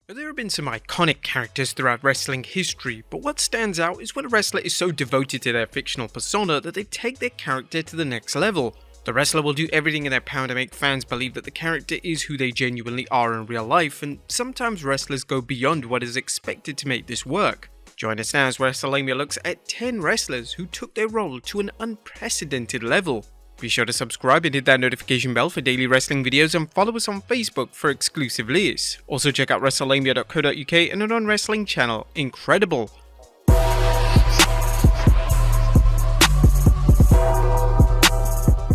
There have been some iconic characters throughout wrestling history, but what stands out is when a wrestler is so devoted to their fictional persona that they take their character to the next level. The wrestler will do everything in their power to make fans believe that the character is who they genuinely are in real life, and sometimes wrestlers go beyond what is expected to make this work. Join us now as Wrestlelamia looks at 10 wrestlers who took their role to an unprecedented level. Be sure to subscribe and hit that notification bell for daily wrestling videos and follow us on Facebook for exclusive lists. Also check out Wrestlelamia.co.uk and our non-wrestling channel, Incredible.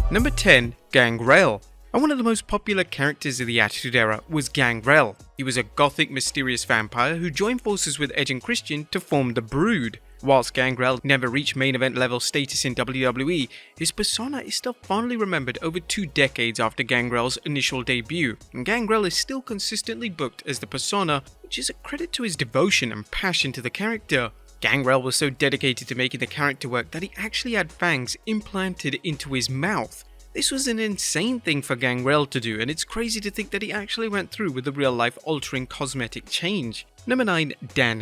Number 10. Gangrel. And one of the most popular characters of the Attitude Era was Gangrel. He was a gothic, mysterious vampire who joined forces with Edge and Christian to form the Brood. Whilst Gangrel never reached main event level status in WWE, his persona is still fondly remembered over 2 decades after Gangrel's initial debut, and Gangrel is still consistently booked as the persona, which is a credit to his devotion and passion to the character. Gangrel was so dedicated to making the character work that he actually had fangs implanted into his mouth. This was an insane thing for Gangrel to do, and it's crazy to think that he actually went through with the real-life altering cosmetic change. Number 9.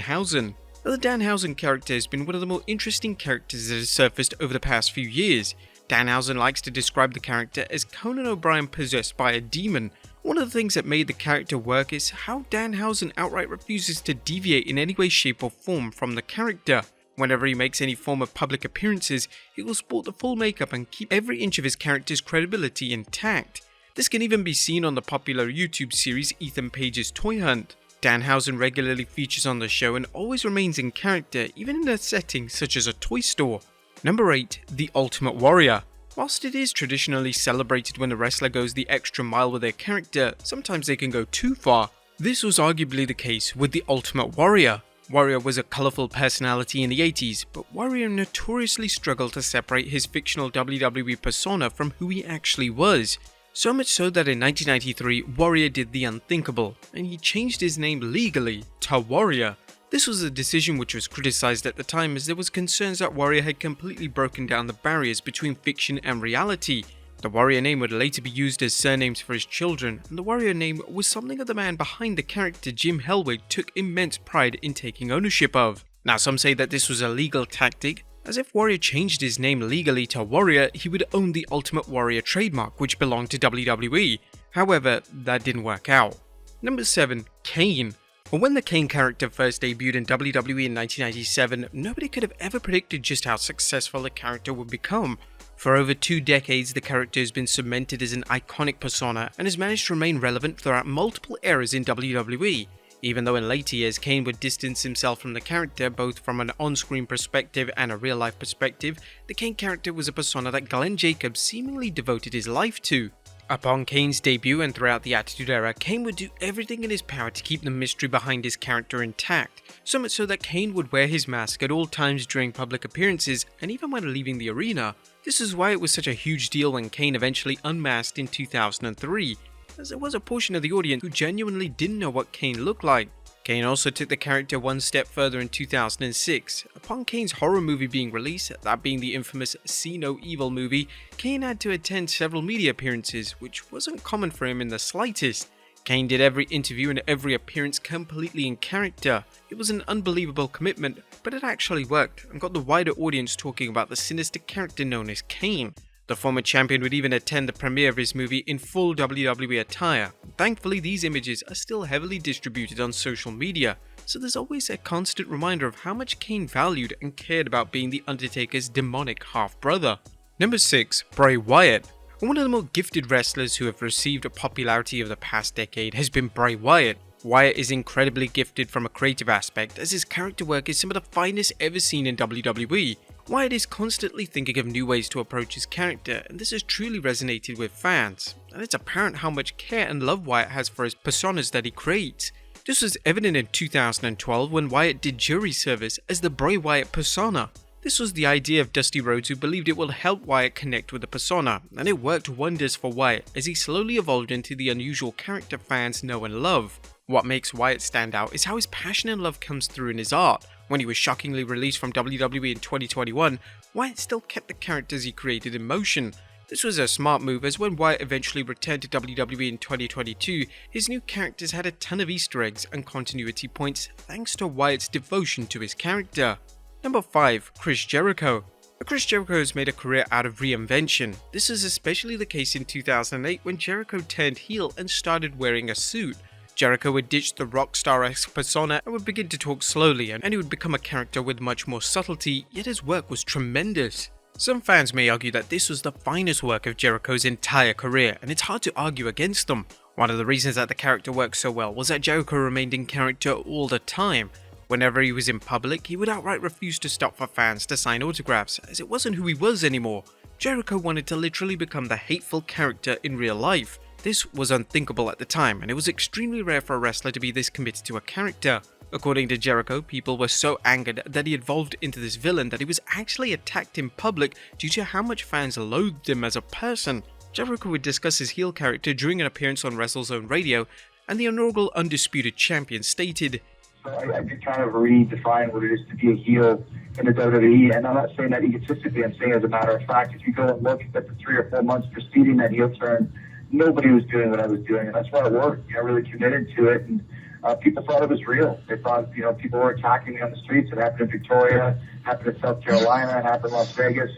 Hausen. The Hausen character has been one of the more interesting characters that has surfaced over the past few years. Hausen likes to describe the character as Conan O'Brien possessed by a demon. One of the things that made the character work is how Hausen outright refuses to deviate in any way, shape or form from the character. Whenever he makes any form of public appearances, he will sport the full makeup and keep every inch of his character's credibility intact. This can even be seen on the popular YouTube series Ethan Page's Toy Hunt. Hausen regularly features on the show and always remains in character, even in a setting such as a toy store. Number 8. The Ultimate Warrior. Whilst it is traditionally celebrated when a wrestler goes the extra mile with their character, sometimes they can go too far. This was arguably the case with the Ultimate Warrior. Warrior was a colourful personality in the 80s, but Warrior notoriously struggled to separate his fictional WWE persona from who he actually was. So much so that in 1993, Warrior did the unthinkable, and he changed his name legally to Warrior. This was a decision which was criticised at the time, as there was concerns that Warrior had completely broken down the barriers between fiction and reality. The Warrior name would later be used as surnames for his children, and the Warrior name was something that the man behind the character Jim Hellwig took immense pride in taking ownership of. Now some say that this was a legal tactic, as if Warrior changed his name legally to Warrior, he would own the Ultimate Warrior trademark, which belonged to WWE. However, that didn't work out. Number 7. Kane. When the Kane character first debuted in WWE in 1997, nobody could have ever predicted just how successful the character would become. For over 2 decades, the character has been cemented as an iconic persona and has managed to remain relevant throughout multiple eras in WWE. Even though in later years Kane would distance himself from the character both from an on-screen perspective and a real-life perspective, the Kane character was a persona that Glenn Jacobs seemingly devoted his life to. Upon Kane's debut and throughout the Attitude Era, Kane would do everything in his power to keep the mystery behind his character intact, so much so that Kane would wear his mask at all times during public appearances and even when leaving the arena. This is why it was such a huge deal when Kane eventually unmasked in 2003, as there was a portion of the audience who genuinely didn't know what Kane looked like. Kane also took the character one step further in 2006. Upon Kane's horror movie being released, that being the infamous See No Evil movie, Kane had to attend several media appearances, which wasn't common for him in the slightest. Kane did every interview and every appearance completely in character. It was an unbelievable commitment, but it actually worked and got the wider audience talking about the sinister character known as Kane. The former champion would even attend the premiere of his movie in full WWE attire. Thankfully, these images are still heavily distributed on social media, so there's always a constant reminder of how much Kane valued and cared about being the Undertaker's demonic half-brother. Number 6. Bray Wyatt. One of the more gifted wrestlers who have received popularity over the past decade has been Bray Wyatt. Wyatt is incredibly gifted from a creative aspect, as his character work is some of the finest ever seen in WWE. Wyatt is constantly thinking of new ways to approach his character, and this has truly resonated with fans, and it's apparent how much care and love Wyatt has for his personas that he creates. This was evident in 2012 when Wyatt did jury service as the Bray Wyatt persona. This was the idea of Dusty Rhodes, who believed it will help Wyatt connect with the persona, and it worked wonders for Wyatt as he slowly evolved into the unusual character fans know and love. What makes Wyatt stand out is how his passion and love comes through in his art. When he was shockingly released from WWE in 2021, Wyatt still kept the characters he created in motion. This was a smart move, as when Wyatt eventually returned to WWE in 2022, his new characters had a ton of Easter eggs and continuity points thanks to Wyatt's devotion to his character. Number 5. Chris Jericho. Chris Jericho has made a career out of reinvention. This is especially the case in 2008 when Jericho turned heel and started wearing a suit. Jericho would ditch the rock star-esque persona and would begin to talk slowly, and he would become a character with much more subtlety, yet his work was tremendous. Some fans may argue that this was the finest work of Jericho's entire career, and it's hard to argue against them. One of the reasons that the character worked so well was that Jericho remained in character all the time. Whenever he was in public, he would outright refuse to stop for fans to sign autographs, as it wasn't who he was anymore. Jericho wanted to literally become the hateful character in real life. This was unthinkable at the time, and it was extremely rare for a wrestler to be this committed to a character. According to Jericho, people were so angered that he evolved into this villain that he was actually attacked in public due to how much fans loathed him as a person. Jericho would discuss his heel character during an appearance on WrestleZone Radio, and the inaugural Undisputed Champion stated, I did kind of redefine what it is to be a heel in the WWE, and I'm not saying that egotistically, I'm saying as a matter of fact, if you go and look at the 3 or 4 months preceding that heel turn, nobody was doing what I was doing, and that's why it worked. I really committed to it, and people thought it was real. They thought, people were attacking me on the streets. It happened in Victoria, happened in South Carolina, it happened in Las Vegas.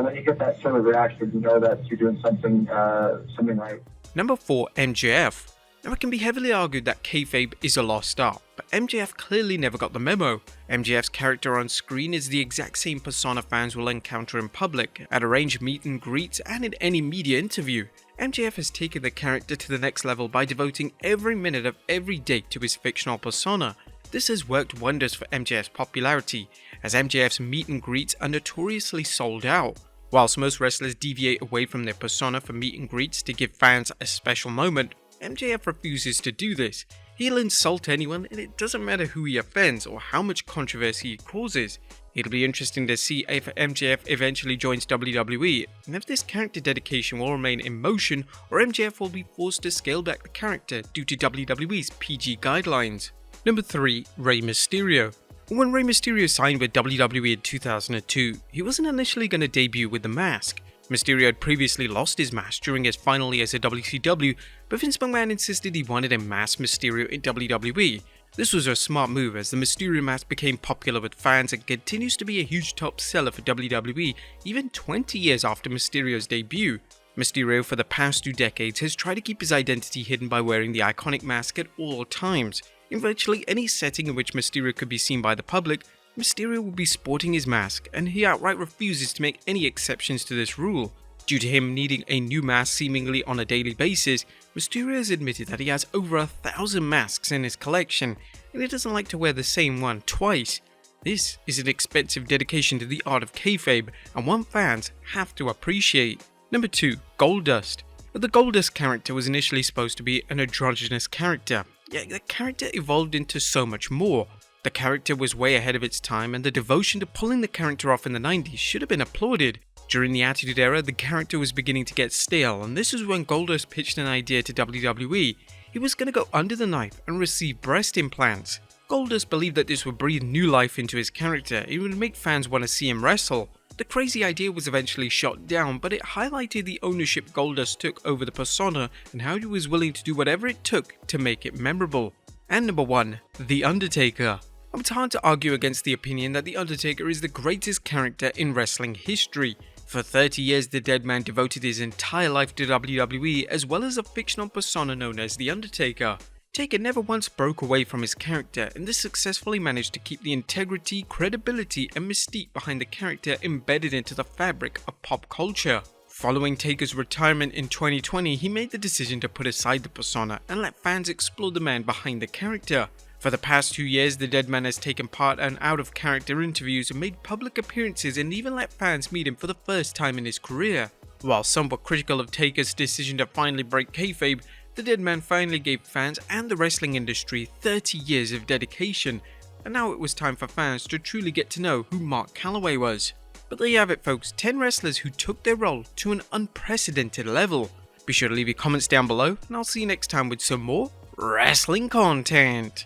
When you get that sort of reaction, you know that you're doing something right. Number 4. MJF. Now, it can be heavily argued that kayfabe is a lost art, but MJF clearly never got the memo. MJF's character on screen is the exact same persona fans will encounter in public, at arranged meet and greets, and in any media interview. MJF has taken the character to the next level by devoting every minute of every day to his fictional persona. This has worked wonders for MJF's popularity, as MJF's meet and greets are notoriously sold out. Whilst most wrestlers deviate away from their persona for meet and greets to give fans a special moment, MJF refuses to do this. He'll insult anyone, and it doesn't matter who he offends or how much controversy he causes. It'll be interesting to see if MJF eventually joins WWE, and if this character dedication will remain in motion, or MJF will be forced to scale back the character due to WWE's PG guidelines. Number 3. Rey Mysterio. When Rey Mysterio signed with WWE in 2002, he wasn't initially going to debut with the mask. Mysterio had previously lost his mask during his final years at WCW, but Vince McMahon insisted he wanted a masked Mysterio in WWE. This was a smart move, as the Mysterio mask became popular with fans and continues to be a huge top seller for WWE even 20 years after Mysterio's debut. Mysterio for the past 2 decades has tried to keep his identity hidden by wearing the iconic mask at all times. In virtually any setting in which Mysterio could be seen by the public, Mysterio will be sporting his mask, and he outright refuses to make any exceptions to this rule. Due to him needing a new mask seemingly on a daily basis, Mysterio has admitted that he has over 1,000 masks in his collection, and he doesn't like to wear the same one twice. This is an expensive dedication to the art of kayfabe, and one fans have to appreciate. Number 2. Goldust. The Goldust character was initially supposed to be an androgynous character, yet the character evolved into so much more. The character was way ahead of its time, and the devotion to pulling the character off in the 90s should have been applauded. During the Attitude Era, the character was beginning to get stale, and this is when Goldust pitched an idea to WWE. He was going to go under the knife and receive breast implants. Goldust believed that this would breathe new life into his character. It would make fans want to see him wrestle. The crazy idea was eventually shot down, but it highlighted the ownership Goldust took over the persona and how he was willing to do whatever it took to make it memorable. And number 1. The Undertaker. It's hard to argue against the opinion that The Undertaker is the greatest character in wrestling history. For 30 years, the dead man devoted his entire life to WWE, as well as a fictional persona known as The Undertaker. Taker never once broke away from his character, and this successfully managed to keep the integrity, credibility, and mystique behind the character embedded into the fabric of pop culture. Following Taker's retirement in 2020, he made the decision to put aside the persona and let fans explore the man behind the character. For the past 2 years, the dead man has taken part in out-of-character interviews and made public appearances, and even let fans meet him for the first time in his career. While some were critical of Taker's decision to finally break kayfabe, the dead man finally gave fans and the wrestling industry 30 years of dedication, and now it was time for fans to truly get to know who Mark Calaway was. But there you have it, folks, 10 wrestlers who took their role to an unprecedented level. Be sure to leave your comments down below, and I'll see you next time with some more wrestling content.